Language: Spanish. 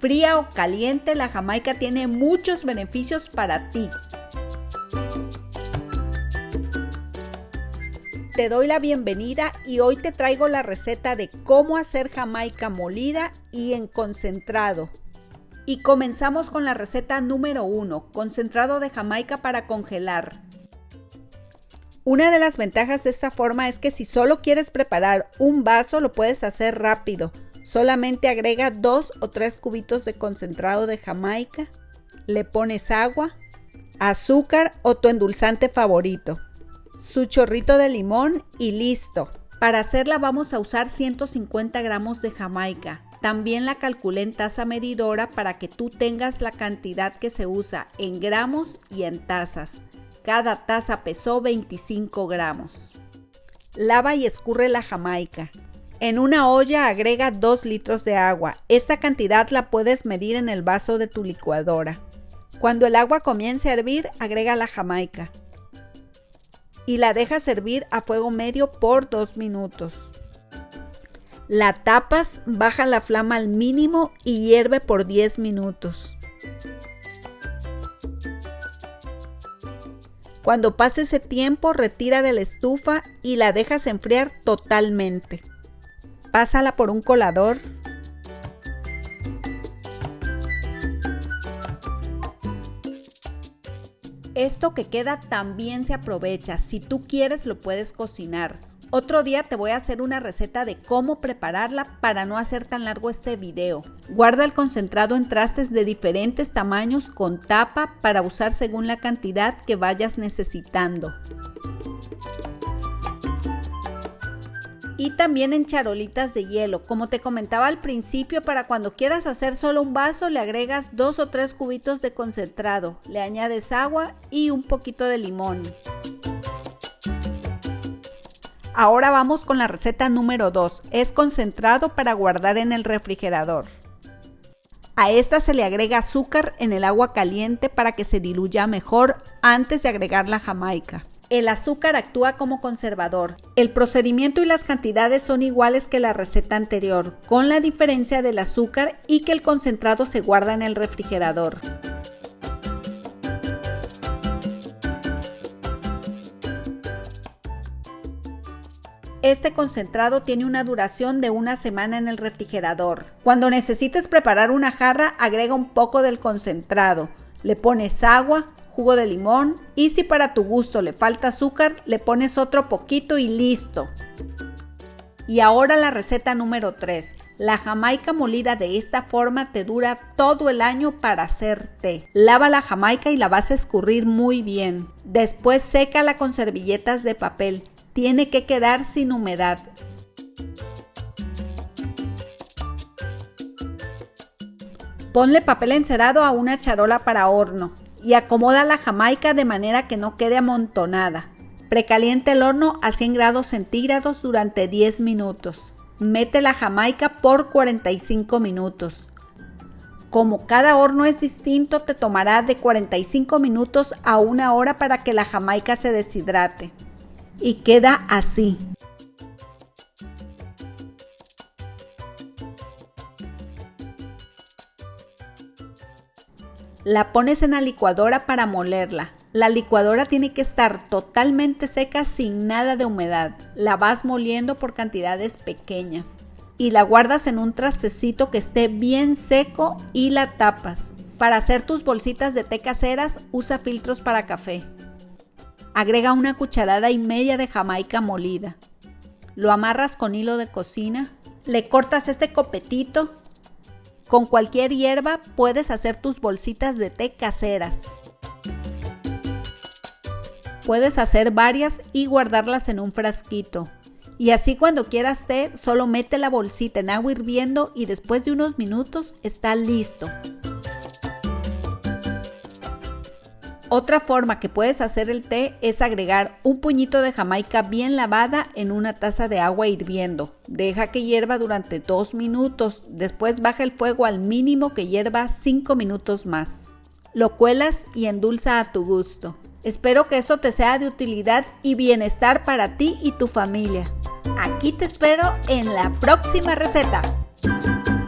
Fría o caliente, la jamaica tiene muchos beneficios para ti. Te doy la bienvenida y hoy te traigo la receta de cómo hacer jamaica molida y en concentrado. Y comenzamos con la receta número 1, concentrado de jamaica para congelar. Una de las ventajas de esta forma es que si solo quieres preparar un vaso, lo puedes hacer rápido. Solamente agrega 2 o 3 cubitos de concentrado de jamaica, le pones agua, azúcar o tu endulzante favorito, su chorrito de limón y listo. Para hacerla vamos a usar 150 gramos de jamaica. También la calculé en taza medidora para que tú tengas la cantidad que se usa en gramos y en tazas. Cada taza pesó 25 gramos. Lava y escurre la jamaica. En una olla agrega 2 litros de agua. Esta cantidad la puedes medir en el vaso de tu licuadora. Cuando el agua comience a hervir, agrega la jamaica y la dejas hervir a fuego medio por 2 minutos. La tapas, baja la flama al mínimo y hierve por 10 minutos. Cuando pase ese tiempo, retira de la estufa y la dejas enfriar totalmente. Pásala por un colador. Esto que queda también se aprovecha. Si tú quieres lo puedes cocinar. Otro día te voy a hacer una receta de cómo prepararla para no hacer tan largo este video. Guarda el concentrado en trastes de diferentes tamaños con tapa para usar según la cantidad que vayas necesitando. Y también en charolitas de hielo. Como te comentaba al principio, para cuando quieras hacer solo un vaso, le agregas 2 o 3 cubitos de concentrado, le añades agua y un poquito de limón. Ahora vamos con la receta número 2. Es concentrado para guardar en el refrigerador. A esta se le agrega azúcar en el agua caliente para que se diluya mejor antes de agregar la jamaica. El azúcar actúa como conservador. El procedimiento y las cantidades son iguales que la receta anterior, con la diferencia del azúcar y que el concentrado se guarda en el refrigerador. Este concentrado tiene una duración de 1 semana en el refrigerador. Cuando necesites preparar una jarra, agrega un poco del concentrado. Le pones agua, jugo de limón y si para tu gusto le falta azúcar, le pones otro poquito y listo. Y ahora la receta número 3. La jamaica molida de esta forma te dura todo el año para hacer té. Lava la jamaica y la vas a escurrir muy bien. Después sécala con servilletas de papel. Tiene que quedar sin humedad. Ponle papel encerado a una charola para horno y acomoda la jamaica de manera que no quede amontonada. Precalienta el horno a 100 grados centígrados durante 10 minutos. Mete la jamaica por 45 minutos. Como cada horno es distinto, te tomará de 45 minutos a 1 hora para que la jamaica se deshidrate. Y queda así. La pones en la licuadora para molerla. La licuadora tiene que estar totalmente seca sin nada de humedad. La vas moliendo por cantidades pequeñas y la guardas en un trastecito que esté bien seco y la tapas. Para hacer tus bolsitas de té caseras, usa filtros para café. Agrega 1,5 cucharadas de jamaica molida. Lo amarras con hilo de cocina. Le cortas este copetito. Con cualquier hierba puedes hacer tus bolsitas de té caseras. Puedes hacer varias y guardarlas en un frasquito. Y así cuando quieras té, solo mete la bolsita en agua hirviendo y después de unos minutos está listo. Otra forma que puedes hacer el té es agregar un puñito de jamaica bien lavada en una taza de agua hirviendo. Deja que hierva durante 2 minutos, después baja el fuego al mínimo que hierva 5 minutos más. Lo cuelas y endulza a tu gusto. Espero que esto te sea de utilidad y bienestar para ti y tu familia. Aquí te espero en la próxima receta.